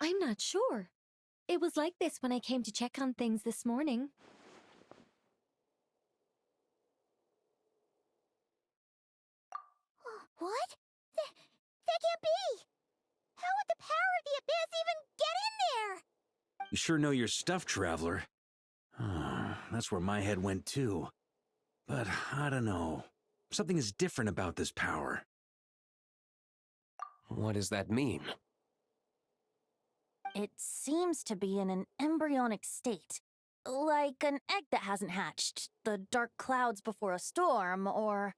I'm not sure. It was like this when I came to check on things this morning. What? That can't be! How would the power of the abyss even get in there? You sure know your stuff, Traveler. That's where my head went too. But I don't know. Something is different about this power. What does that mean? It seems to be in an embryonic state. Like an egg that hasn't hatched, the dark clouds before a storm, or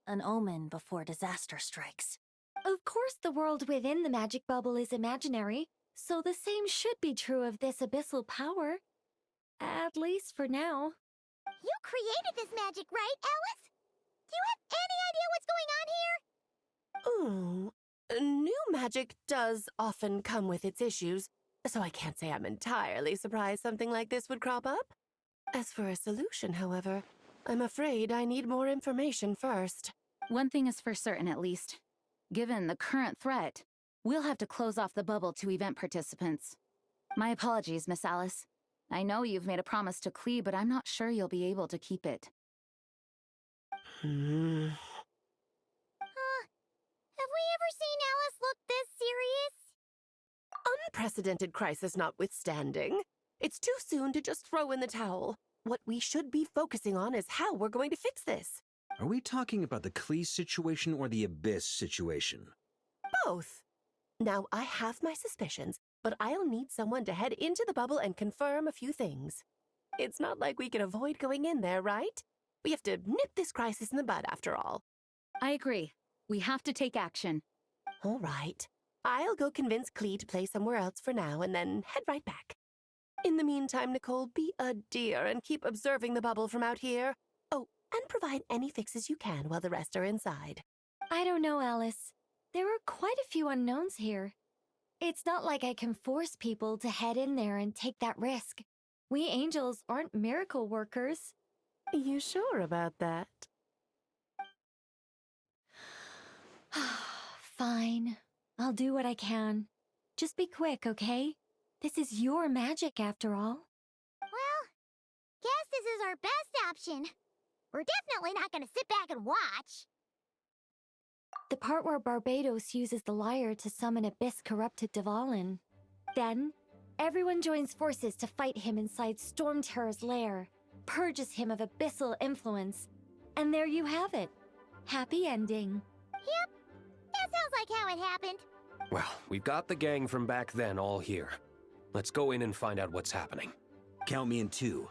an omen before disaster strikes. Of course, the world within the magic bubble is imaginary, so the same should be true of this abyssal power. At least for now. You created this magic, right, Alice? Do you have any idea what's going on here? New magic does often come with its issues, so I can't say I'm entirely surprised something like this would crop up. As for a solution, however, I'm afraid I need more information first. One thing is for certain, at least. Given the current threat, we'll have to close off the bubble to event participants. My apologies, Miss Alice. I know you've made a promise to Klee, but I'm not sure you'll be able to keep it. Have we ever seen Alice look this serious? Unprecedented crisis notwithstanding, it's too soon to just throw in the towel. What we should be focusing on is how we're going to fix this. Are we talking about the Klee situation or the Abyss situation? Both. Now, I have my suspicions, but I'll need someone to head into the bubble and confirm a few things. It's not like we can avoid going in there, right? We have to nip this crisis in the bud, after all. I agree. We have to take action. All right. I'll go convince Klee to play somewhere else for now and then head right back. In the meantime, Nicole, be a dear and keep observing the bubble from out here. Oh, and provide any fixes you can while the rest are inside. I don't know, Alice. There are quite a few unknowns here. It's not like I can force people to head in there and take that risk. We angels aren't miracle workers. You sure about that? Fine. I'll do what I can. Just be quick, okay? This is your magic, after all. Well, guess this is our best option. We're definitely not gonna sit back and watch. The part where Barbados uses the lyre to summon abyss-corrupted Dvalin. Then, everyone joins forces to fight him inside Storm Terror's lair, purges him of abyssal influence, and there you have it. Happy ending. Yep, that sounds like how it happened. Well, we've got the gang from back then all here. Let's go in and find out what's happening. Count me in too.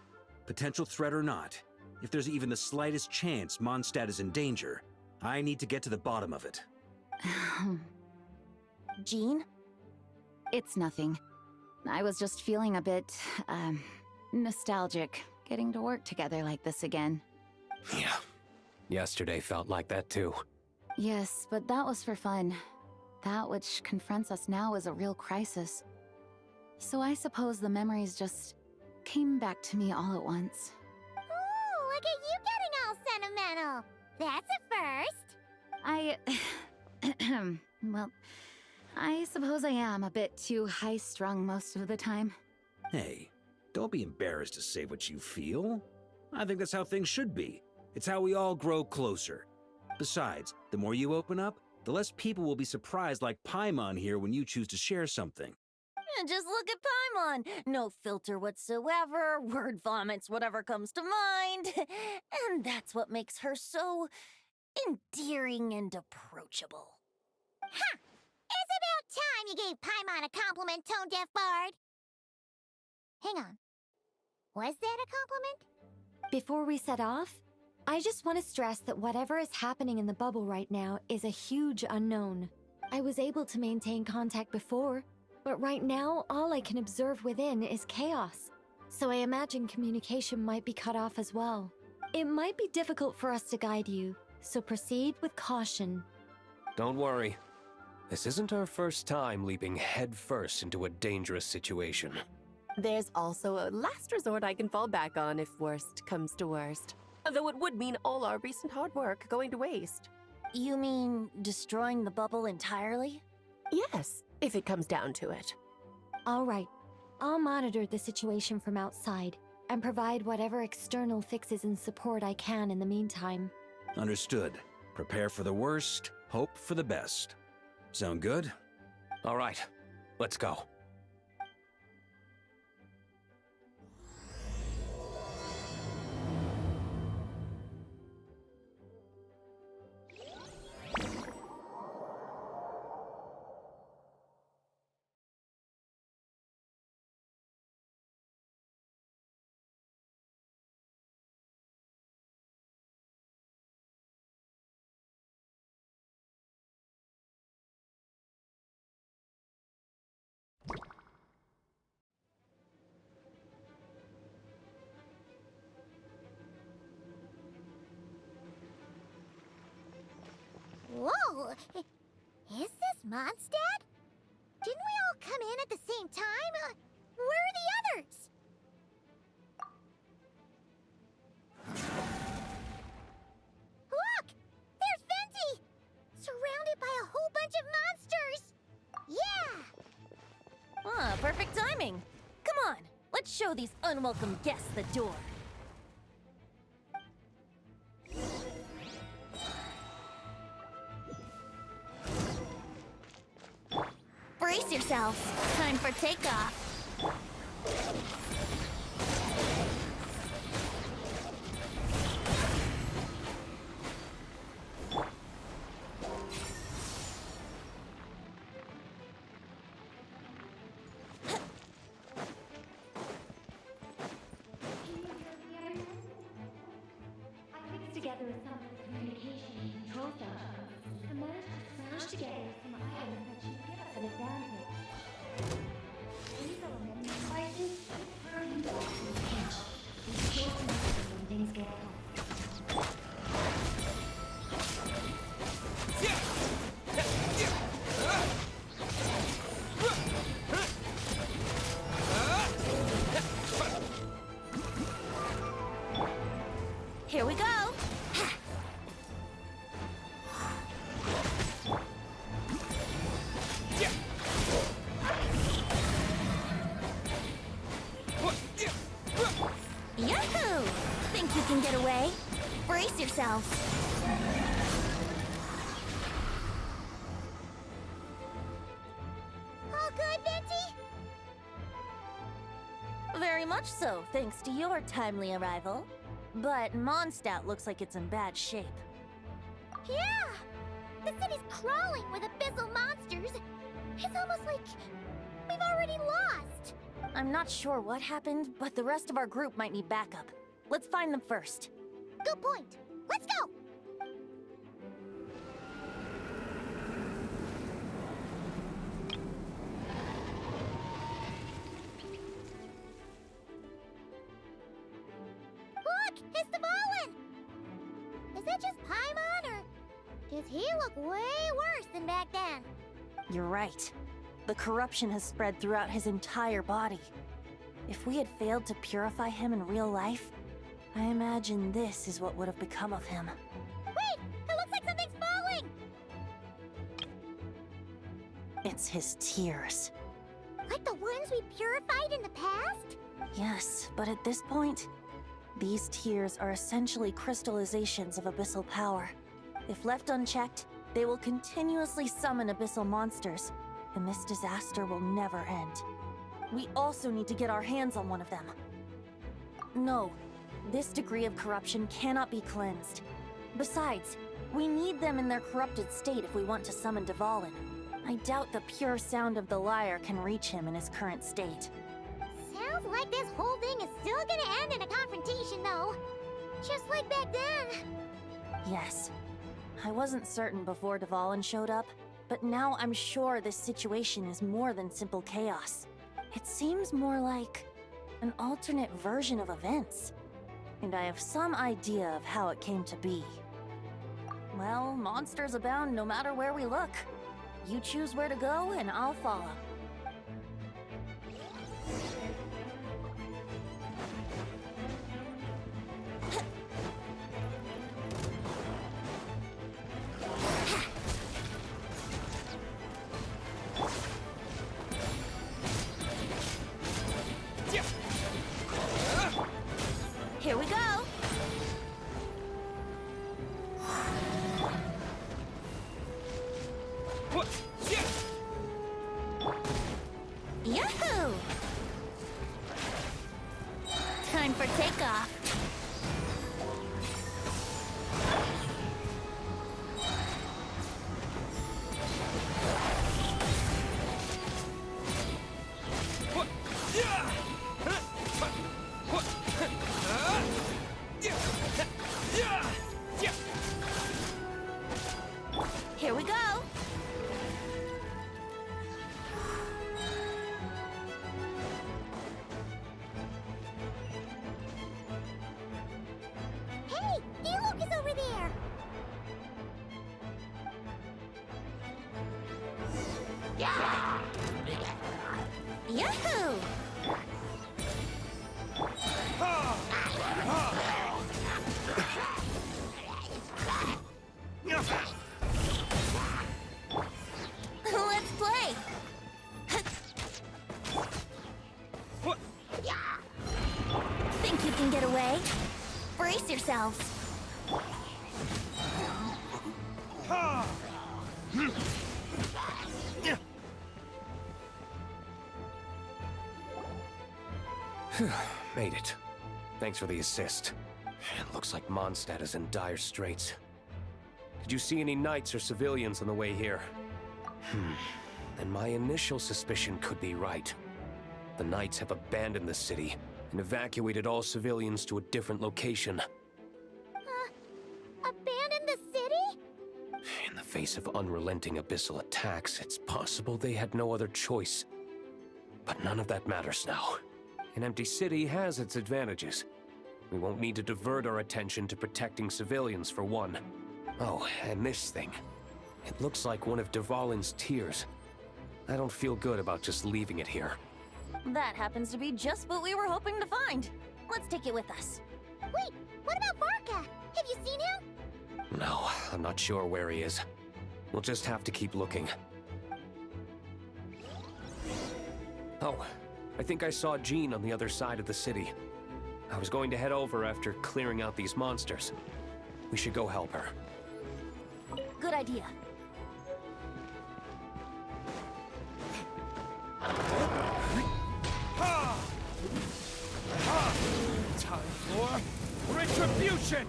Potential threat or not, if there's even the slightest chance Mondstadt is in danger, I need to get to the bottom of it. Jean? It's nothing. I was just feeling a bit, nostalgic, getting to work together like this again. Yeah. Yesterday felt like that too. Yes, but that was for fun. That which confronts us now is a real crisis. So I suppose the memories just came back to me all at once. Ooh, look at you getting all sentimental. That's a first. Well, I suppose I am a bit too high-strung most of the time. Hey, don't be embarrassed to say what you feel. I think that's how things should be. It's how we all grow closer. Besides, the more you open up, the less people will be surprised like Paimon here when you choose to share something. Just look at Paimon. No filter whatsoever, word vomits whatever comes to mind. And that's what makes her so endearing and approachable. Ha! It's about time you gave Paimon a compliment, tone-deaf bard. Hang on. Was that a compliment? Before we set off, I just want to stress that whatever is happening in the bubble right now is a huge unknown. I was able to maintain contact before, but right now all I can observe within is chaos. So I imagine communication might be cut off as well. It might be difficult for us to guide you, so proceed with caution. Don't worry. This isn't our first time leaping headfirst into a dangerous situation. There's also a last resort I can fall back on if worst comes to worst. Though it would mean all our recent hard work going to waste. You mean destroying the bubble entirely? Yes, if it comes down to it. All right. I'll monitor the situation from outside and provide whatever external fixes and support I can in the meantime. Understood. Prepare for the worst, hope for the best. Sound good? All right, let's go. Whoa! Is this Mondstadt? Didn't we all come in at the same time? Where are the others? Look! There's Venti! Surrounded by a whole bunch of monsters! Yeah! Ah, perfect timing. Come on, let's show these unwelcome guests the door. Brace yourselves. Time for takeoff. I pieced together some communication and control functions and managed to smash together some items that should give us an advantage. These elements devices turn into a pinch. These short when things get hot. Here we go. Yahoo! Think you can get away? Brace yourselves. All good, Venti? Very much so, thanks to your timely arrival. But Mondstadt looks like it's in bad shape. Yeah! The city's crawling with abyssal monsters. It's almost like we've already lost. I'm not sure what happened, but the rest of our group might need backup. Let's find them first. Good point. Let's go! Look! It's the Fallen! Is that just Paimon, or does he look way worse than back then? You're right. The corruption has spread throughout his entire body. If we had failed to purify him in real life, I imagine this is what would have become of him. Wait! It looks like something's falling! It's his tears. Like the ones we purified in the past? Yes, but at this point, these tears are essentially crystallizations of abyssal power. If left unchecked, they will continuously summon abyssal monsters, and this disaster will never end. We also need to get our hands on one of them. No, this degree of corruption cannot be cleansed. Besides, we need them in their corrupted state if we want to summon Dvalin. I doubt the pure sound of the lyre can reach him in his current state. Sounds like this whole thing is still gonna end in a confrontation, though. Just like back then. Yes. I wasn't certain before Dvalin showed up, but now I'm sure this situation is more than simple chaos. It seems more like an alternate version of events. And I have some idea of how it came to be. Well, monsters abound no matter where we look. You choose where to go, and I'll follow. for takeoff. Here we go. Hey, Diluc is over there! Yahoo! Let's play. Think you can get away? Brace yourselves. Made it. Thanks for the assist. It looks like Mondstadt is in dire straits. Did you see any knights or civilians on the way here? And my initial suspicion could be right. The knights have abandoned the city and evacuated all civilians to a different location. Abandon the city? In the face of unrelenting abyssal attacks, it's possible they had no other choice. But none of that matters now. An empty city has its advantages. We won't need to divert our attention to protecting civilians, for one. Oh, and this thing. It looks like one of Dvalin's tears. I don't feel good about just leaving it here. That happens to be just what we were hoping to find. Let's take it with us. Wait, what about Varka? Have you seen him? No, I'm not sure where he is. We'll just have to keep looking. Oh, I think I saw Jean on the other side of the city. I was going to head over after clearing out these monsters. We should go help her. Good idea. Time for retribution!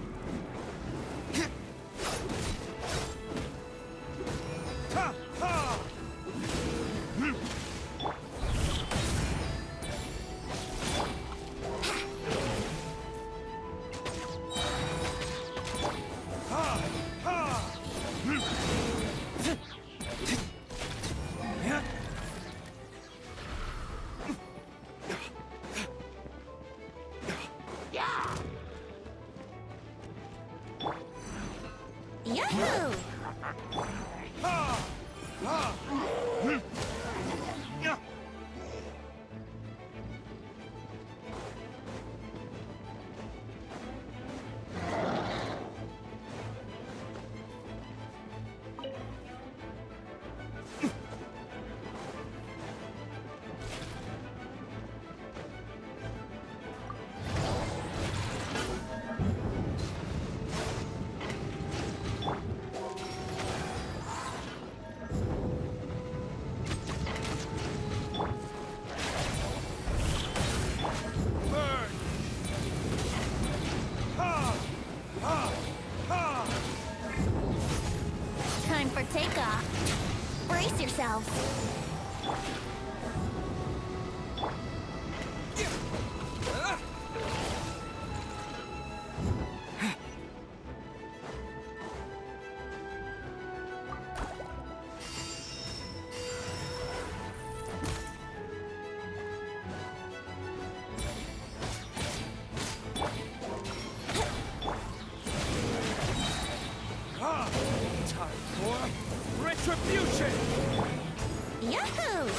Ha ha! Yahoo! Time for takeoff. Brace yourselves. Time for retribution! Yahoo!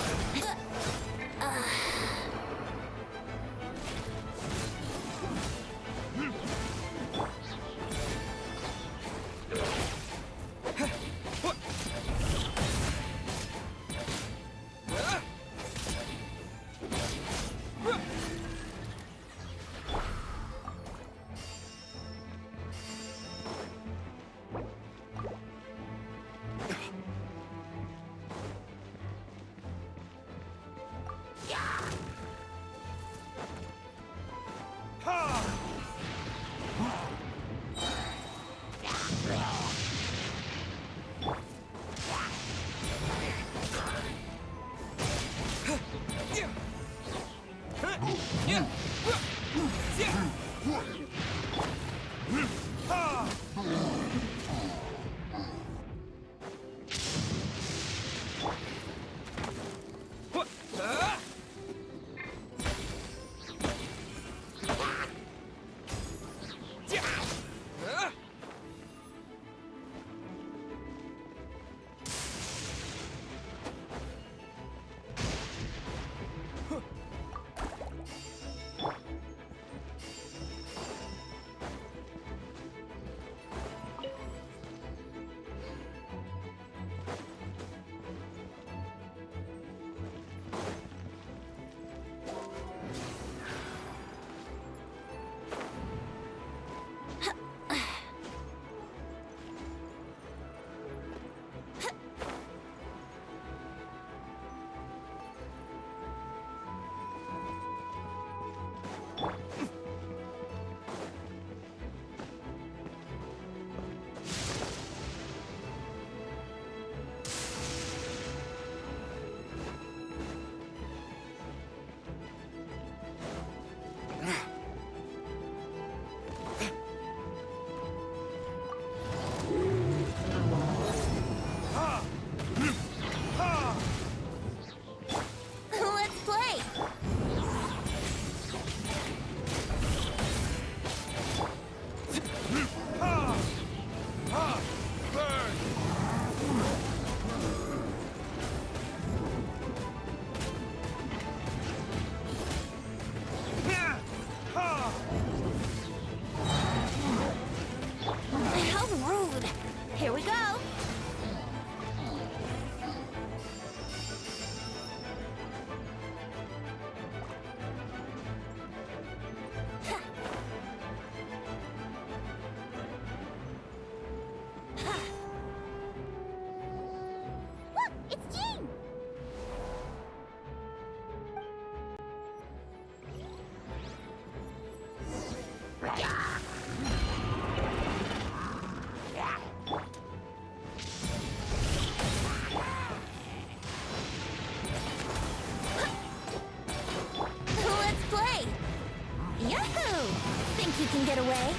can get away.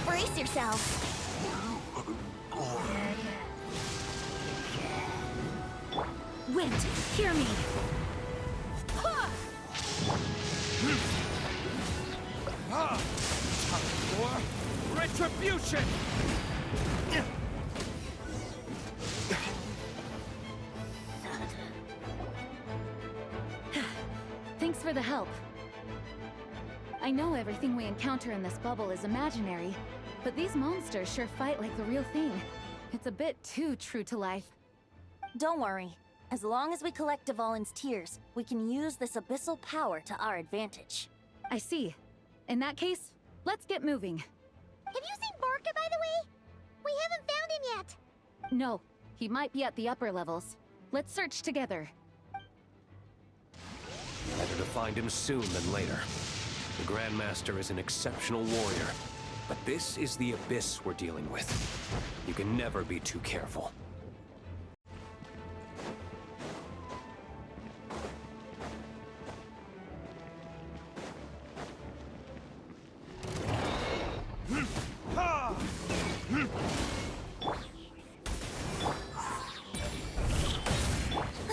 Brace yourself. Wind, hear me! For retribution! Thanks for the help. I know everything we encounter in this bubble is imaginary, but these monsters sure fight like the real thing. It's a bit too true to life. Don't worry. As long as we collect Dvalin's tears, we can use this abyssal power to our advantage. I see. In that case, let's get moving. Have you seen Barca, by the way? We haven't found him yet. No, he might be at the upper levels. Let's search together. Better to find him soon than later. The Grandmaster is an exceptional warrior, but this is the abyss we're dealing with. You can never be too careful.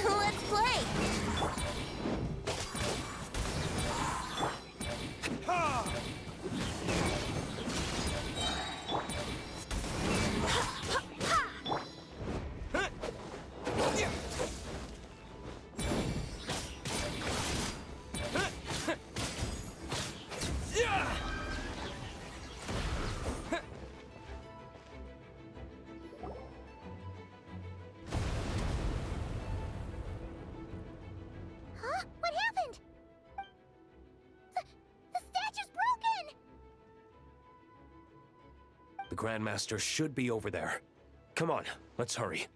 Let's play! Huh? What happened? The statue's broken! The Grandmaster should be over there. Come on, let's hurry.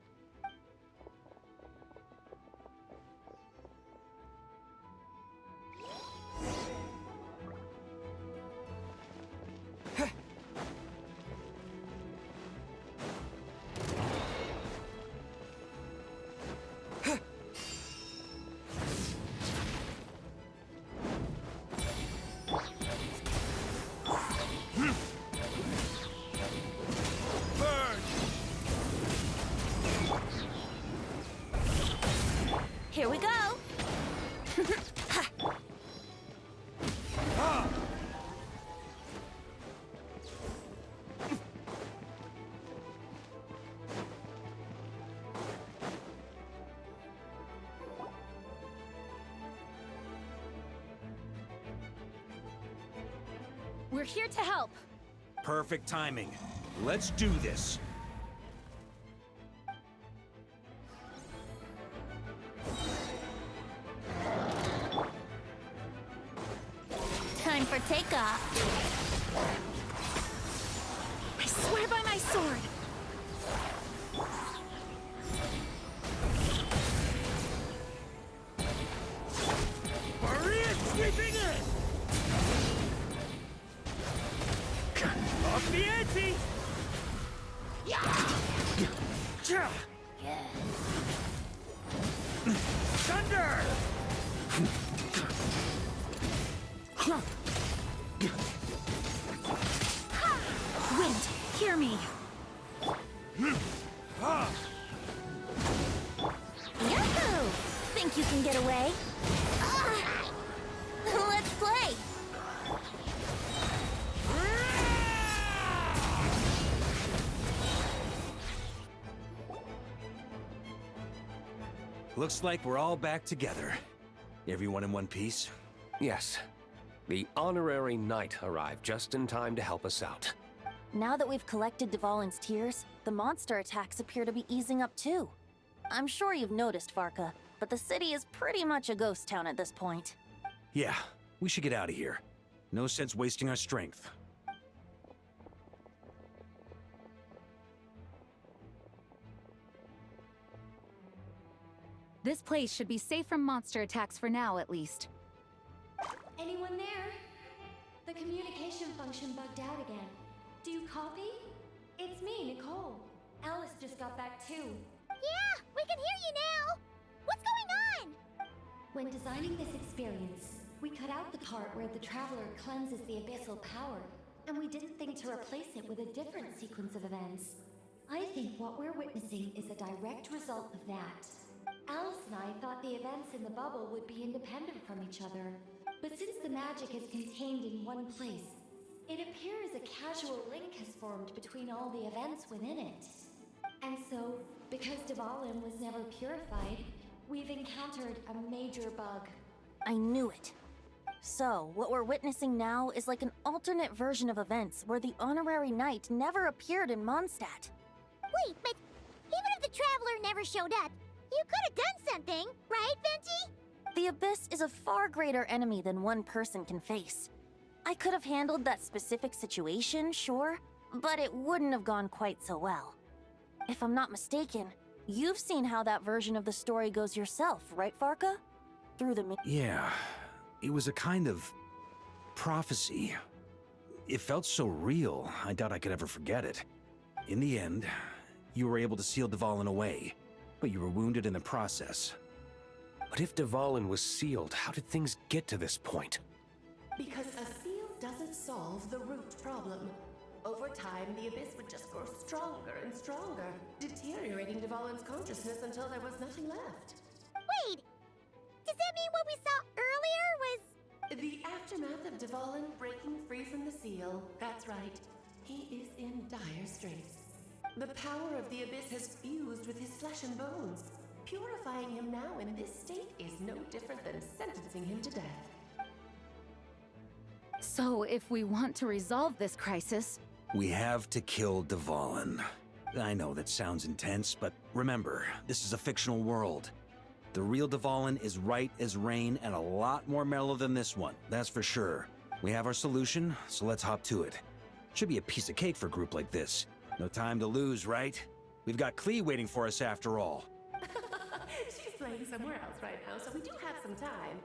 Here we go! We're here to help. Perfect timing. Let's do this. Time for takeoff. I swear by my sword! Maria sweeping in! Off the ante! Yeah! Thunder! Wind, hear me! Yahoo! Think you can get away? Let's play! Looks like we're all back together. Everyone in one piece? Yes. The honorary knight arrived just in time to help us out. Now that we've collected Dvalin's tears, the monster attacks appear to be easing up too. I'm sure you've noticed, Varka, but the city is pretty much a ghost town at this point. Yeah, we should get out of here. No sense wasting our strength. This place should be safe from monster attacks for now, at least. Anyone there? The communication function bugged out again. Do you copy? It's me, Nicole. Alice just got back too. Yeah, we can hear you now! What's going on? When designing this experience, we cut out the part where the Traveler cleanses the abyssal power. and we didn't think to replace it with a different sequence of events. I think what we're witnessing is a direct result of that. Alice and I thought the events in the bubble would be independent from each other, but since the magic is contained in one place, it appears a casual link has formed between all the events within it. And so, because Dvalin was never purified, we've encountered a major bug. I knew it. So, what we're witnessing now is like an alternate version of events where the honorary knight never appeared in Mondstadt. Wait, but even if the Traveler never showed up, you could have done something, right, Venti? The Abyss is a far greater enemy than one person can face. I could have handled that specific situation, sure, but it wouldn't have gone quite so well. If I'm not mistaken, you've seen how that version of the story goes yourself, right, Farka? Through the Yeah, it was a kind of prophecy. It felt so real, I doubt I could ever forget it. In the end, you were able to seal Dvalin away, but you were wounded in the process. But if Dvalin was sealed, how did things get to this point? Because a seal doesn't solve the root problem. Over time, the Abyss would just grow stronger and stronger, deteriorating Dvalin's consciousness until there was nothing left. Wait, does that mean what we saw earlier was... The aftermath of Dvalin breaking free from the seal, that's right. He is in dire straits. The power of the Abyss has fused with his flesh and bones. Purifying him now in this state is no different than sentencing him to death. So, if we want to resolve this crisis, We have to kill Dvalin. I know that sounds intense, but remember, this is a fictional world. The real Dvalin is right as rain and a lot more mellow than this one, that's for sure. We have our solution, so let's hop to it. Should be a piece of cake for a group like this. No time to lose, right? We've got Klee waiting for us after all. She's playing somewhere else right now, so we do have some time.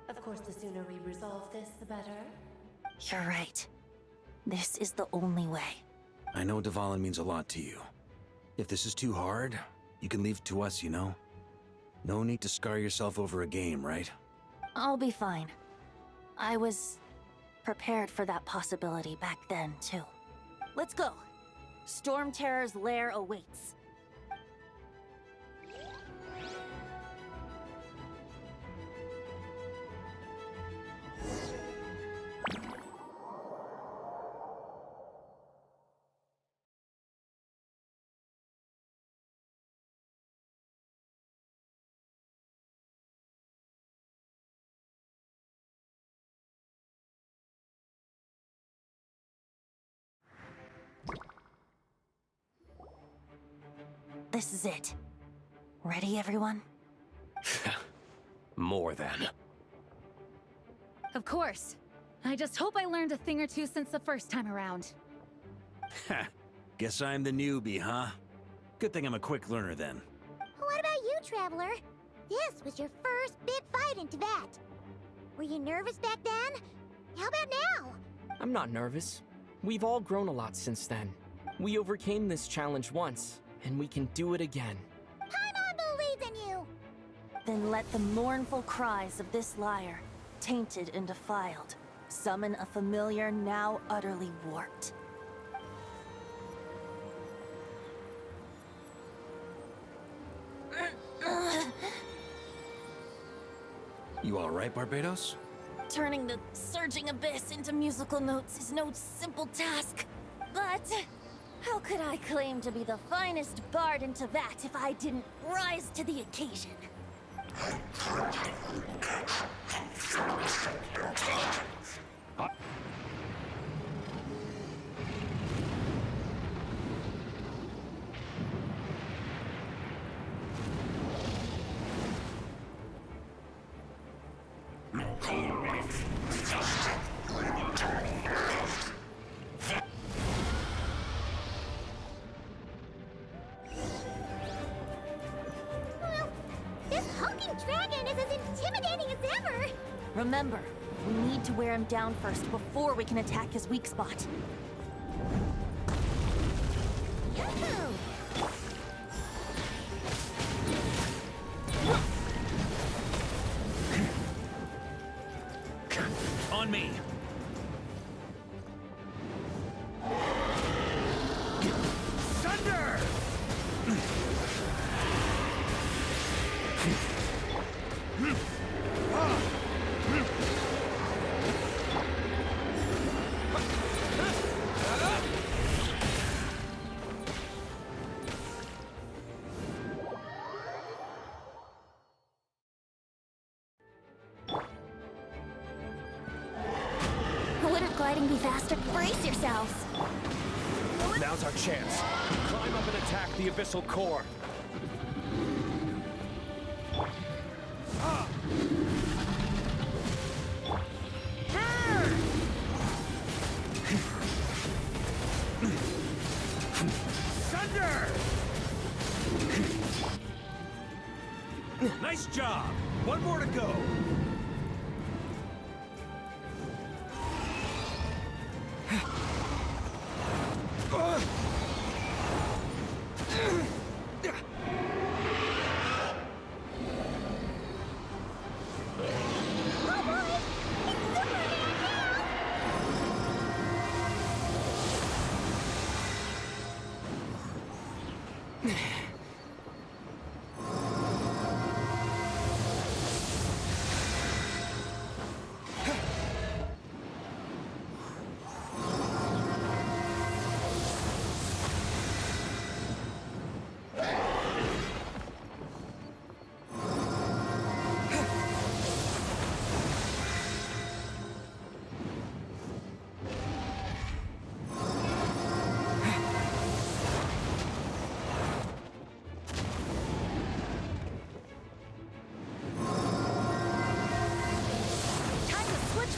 Of course, the sooner we resolve this, the better. You're right. This is the only way. I know Dvalin means a lot to you. If this is too hard, you can leave it to us, you know? No need to scar yourself over a game, right? I'll be fine. I was prepared for that possibility back then, too. Let's go. Storm Terror's lair awaits. This is it. Ready, everyone? More than. of course. I just hope I learned a thing or two since the first time around. Ha! Guess I'm the newbie, huh? Good thing I'm a quick learner then. What about you, Traveler? This was your first big fight in Teyvat. Were you nervous back then? How about now? I'm not nervous. We've all grown a lot since then. We overcame this challenge once, and we can do it again. Paimon believes in you! Then let the mournful cries of this lyre, tainted and defiled, summon a familiar now utterly warped. You alright, Barbados? Turning the surging abyss into musical notes is no simple task. But how could I claim to be the finest bard in Teyvat if I didn't rise to the occasion? Well, this hulking dragon is as intimidating as ever! Remember, we need to wear him down first before we can attack his weak spot. Yoo-hoo! On me! Wouldn't gliding be faster? Brace yourselves! Now's our chance. Climb up and attack the abyssal core. Thunder! Nice job! One more to go.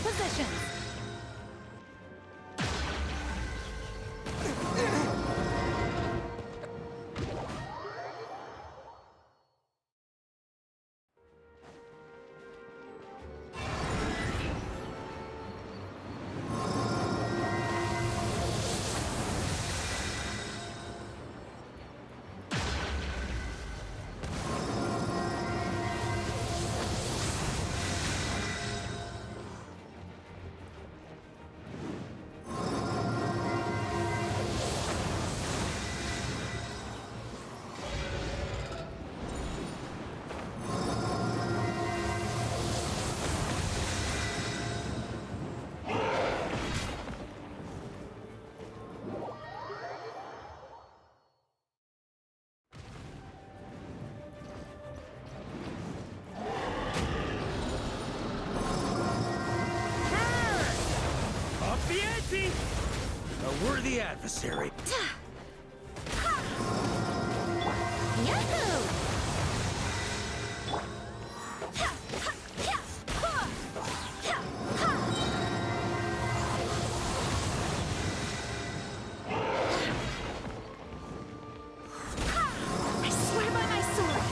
Positions. A worthy adversary. Yahoo! I swear by my sword!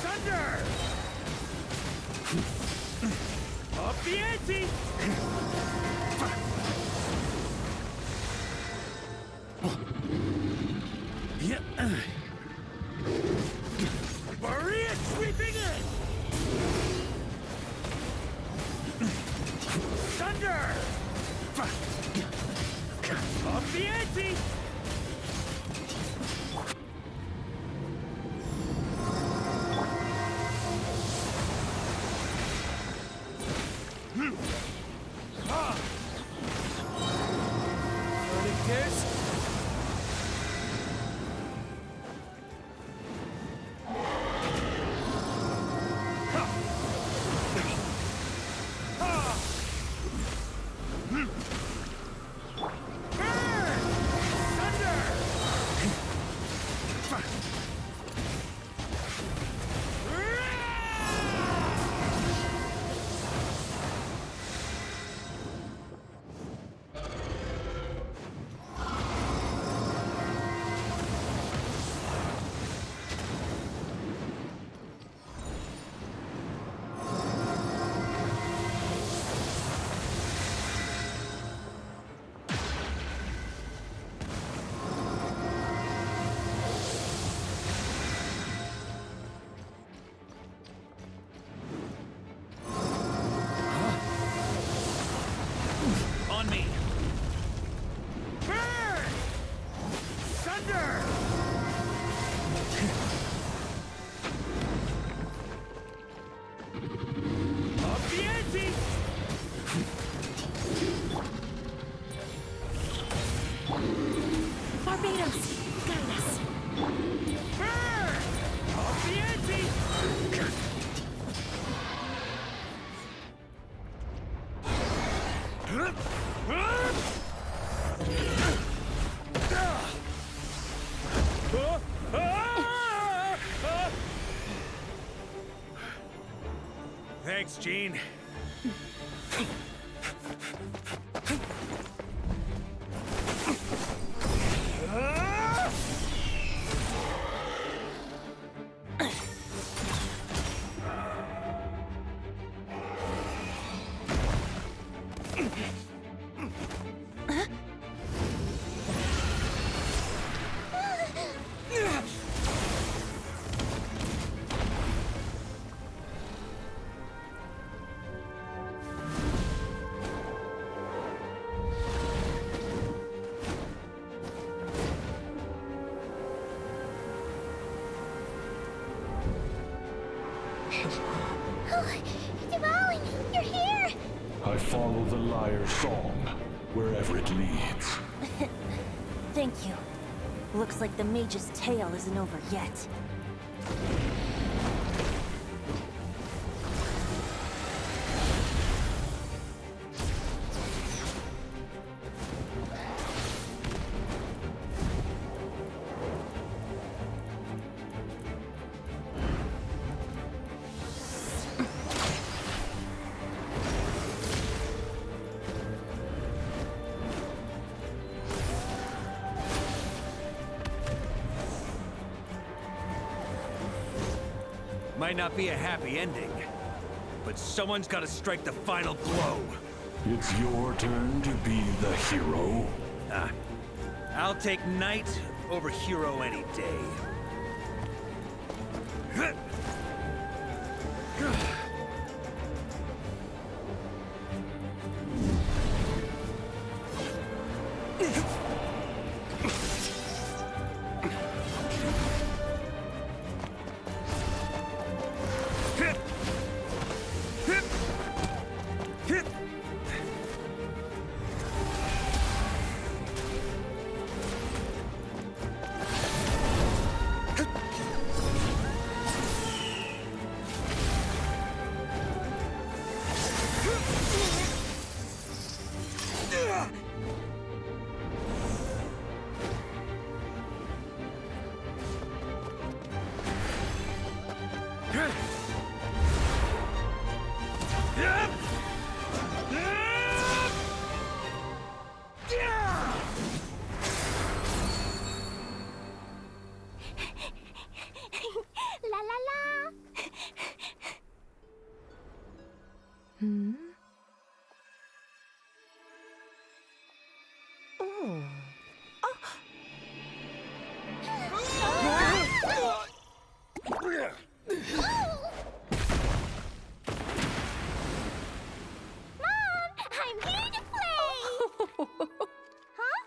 Thunder! Up the ante! Maria sweeping in! Thunder! Up the ante! Torpedoes! Guide us! Off the ante! Thanks, Gene. Dwalling, you're here! I follow the lyre's song, wherever it leads. Thank you. Looks like the mage's tale isn't over yet. Might not be a happy ending, but someone's got to strike the final blow. It's your turn to be the hero. I'll take knight over hero any day. La la la! Hmm? Oh. Mom, I'm here to play! Huh?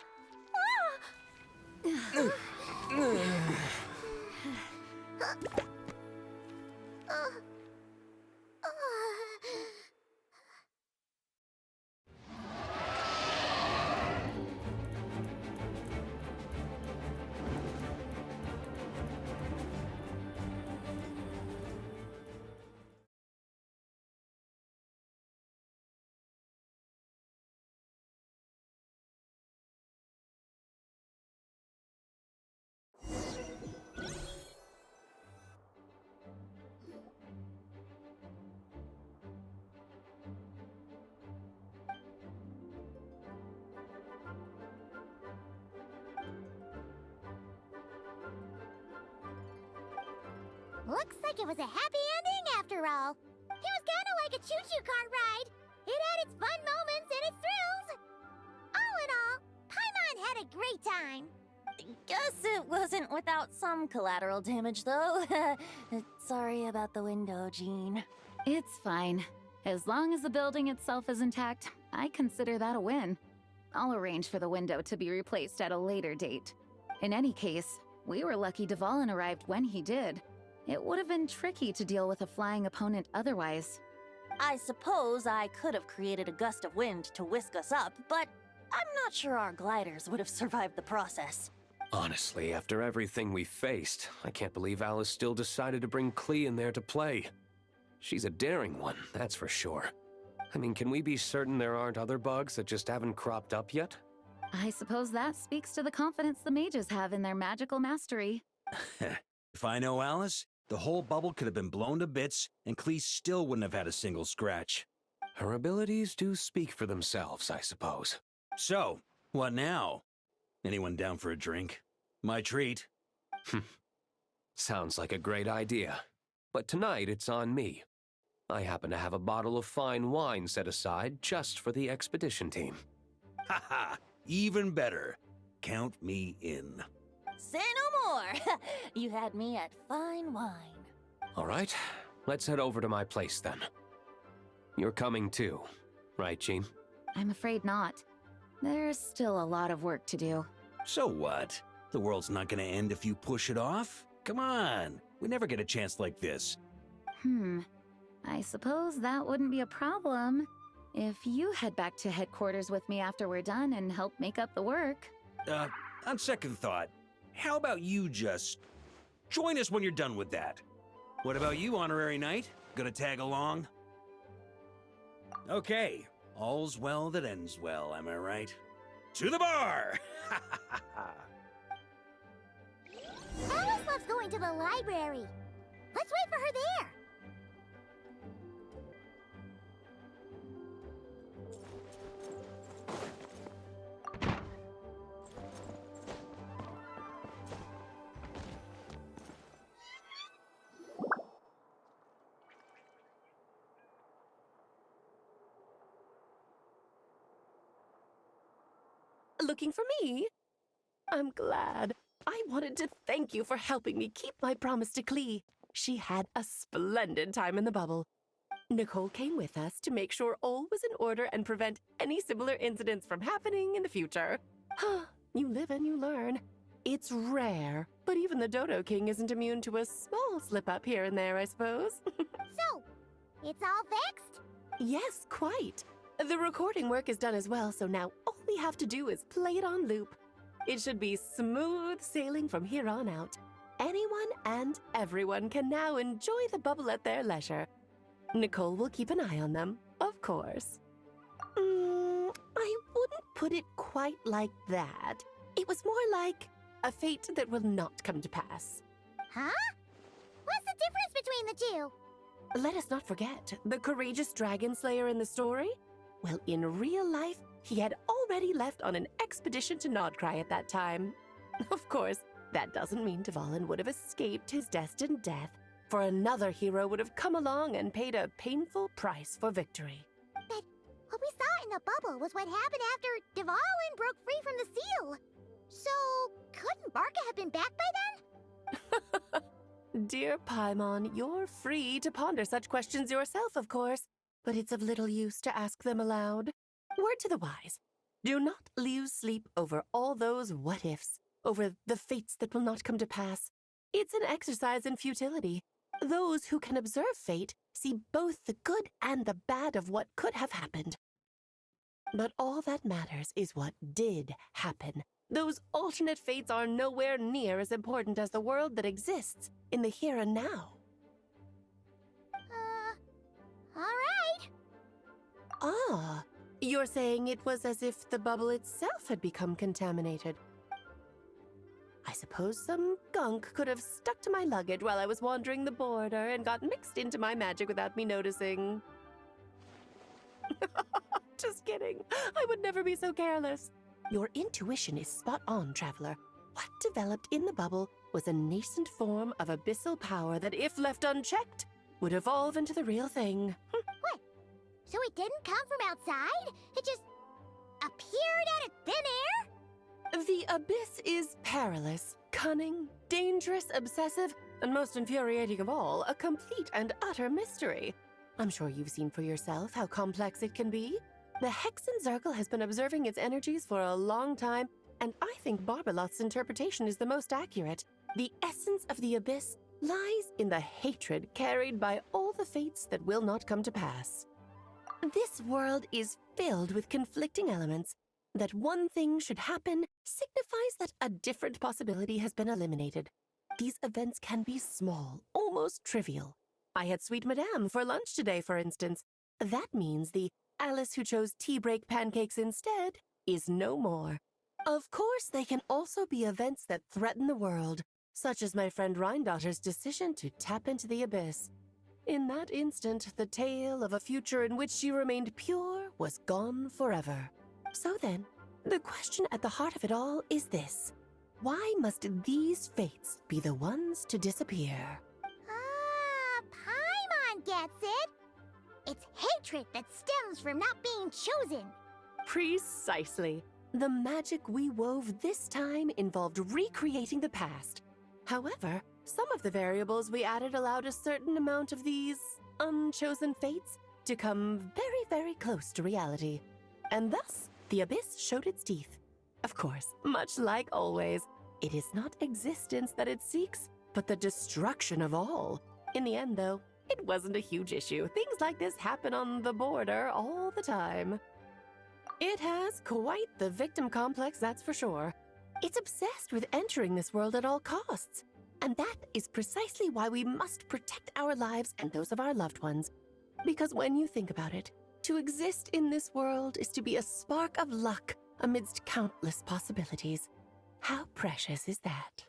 Looks like it was a happy ending after all. It was kinda like a choo-choo cart ride. It had its fun moments and its thrills. All in all, Paimon had a great time. Guess it wasn't without some collateral damage, though. Sorry about the window, Jean. It's fine. As long as the building itself is intact, I consider that a win. I'll arrange for the window to be replaced at a later date. In any case, we were lucky Dvalin arrived when he did. It would have been tricky to deal with a flying opponent otherwise. I suppose I could have created a gust of wind to whisk us up, but I'm not sure our gliders would have survived the process. Honestly, after everything we faced, I can't believe Alice still decided to bring Klee in there to play. She's a daring one, that's for sure. I mean, can we be certain there aren't other bugs that just haven't cropped up yet? I suppose that speaks to the confidence the mages have in their magical mastery. If I know Alice, the whole bubble could have been blown to bits, and Klee still wouldn't have had a single scratch. Her abilities do speak for themselves, I suppose. So, what now? Anyone down for a drink? My treat. Sounds like a great idea. But tonight it's on me. I happen to have a bottle of fine wine set aside just for the expedition team. Haha, even better. Count me in. Say no more. You had me at fine wine. All right, let's head over to my place then. You're coming too, right, Jean? I'm afraid not. There's still a lot of work to do. So what? The world's not gonna end if you push it off? Come on, we never get a chance like this. I suppose that wouldn't be a problem if you head back to headquarters with me after we're done and help make up the work. On second thought, how about you just join us when you're done with that? What about you, Honorary Knight? Gonna tag along? Okay, all's well that ends well, am I right? To the bar! Alice loves going to the library. Let's wait for her there. Looking for me? I'm glad. I wanted to thank you for helping me keep my promise to Klee. She had a splendid time in the bubble. Nicole came with us to make sure all was in order and prevent any similar incidents from happening in the future. You live and you learn. It's rare, but even the Dodo King isn't immune to a small slip-up here and there, I suppose. So, it's all fixed? Yes, quite. The recording work is done as well, so now all we have to do is play it on loop. It should be smooth sailing from here on out. Anyone and everyone can now enjoy the bubble at their leisure. Nicole will keep an eye on them, of course. I wouldn't put it quite like that. It was more like a fate that will not come to pass. Huh? What's the difference between the two? Let us not forget the courageous dragon slayer in the story. Well, in real life, he had already left on an expedition to Nodcry at that time. Of course, that doesn't mean Dvalin would have escaped his destined death, for another hero would have come along and paid a painful price for victory. But what we saw in the bubble was what happened after Dvalin broke free from the seal. So, couldn't Barca have been back by then? Dear Paimon, you're free to ponder such questions yourself, of course, but it's of little use to ask them aloud. Word to the wise. Do not lose sleep over all those what-ifs, over the fates that will not come to pass. It's an exercise in futility. Those who can observe fate see both the good and the bad of what could have happened. But all that matters is what did happen. Those alternate fates are nowhere near as important as the world that exists in the here and now. All right. Ah, you're saying it was as if the bubble itself had become contaminated. I suppose some gunk could have stuck to my luggage while I was wandering the border and got mixed into my magic without me noticing. Just kidding. I would never be so careless. Your intuition is spot on, Traveler. What developed in the bubble was a nascent form of abyssal power that, if left unchecked, would evolve into the real thing. What? So it didn't come from outside? It just appeared out of thin air? The abyss is perilous, cunning, dangerous, obsessive, and most infuriating of all, a complete and utter mystery. I'm sure you've seen for yourself how complex it can be. The Hexen Zircle has been observing its energies for a long time, and I think Barbalot's interpretation is the most accurate. The essence of the abyss lies in the hatred carried by all the fates that will not come to pass. This world is filled with conflicting elements, That one thing should happen signifies that a different possibility has been eliminated. These events can be small, almost trivial. I had Sweet Madame for lunch today, for instance. That means the Alice who chose tea break pancakes instead is no more. Of course, they can also be events that threaten the world, such as my friend Rhindotter's decision to tap into the abyss. In that instant, the tale of a future in which she remained pure was gone forever. So then, the question at the heart of it all is this. Why must these fates be the ones to disappear? Ah, Paimon gets it! It's hatred that stems from not being chosen. Precisely. The magic we wove this time involved recreating the past. However, some of the variables we added allowed a certain amount of these unchosen fates to come very, very close to reality. And thus, the abyss showed its teeth. Of course, much like always, it is not existence that it seeks, but the destruction of all. In the end, though, it wasn't a huge issue. Things like this happen on the border all the time. It has quite the victim complex, that's for sure. It's obsessed with entering this world at all costs. And that is precisely why we must protect our lives and those of our loved ones. Because when you think about it, to exist in this world is to be a spark of luck amidst countless possibilities. How precious is that?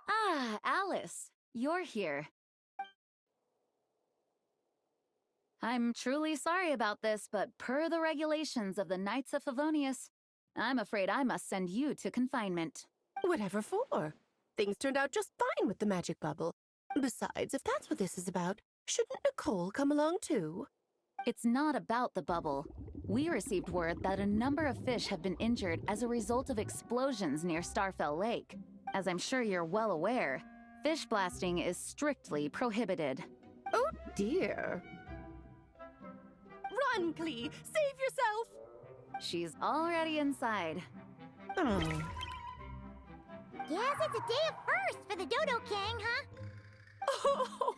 Ah, Alice, you're here. I'm truly sorry about this, but per the regulations of the Knights of Favonius, I'm afraid I must send you to confinement. Whatever for? Things turned out just fine with the magic bubble. Besides, if that's what this is about, shouldn't Nicole come along too? It's not about the bubble. We received word that a number of fish have been injured as a result of explosions near Starfell Lake. As I'm sure you're well aware, fish blasting is strictly prohibited. Oh dear. Run, Klee! Save yourself! She's already inside. Oh. Guess it's a day of first for the Dodo King, huh? Oh,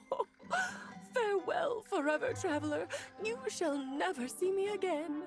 farewell, forever traveler. You shall never see me again.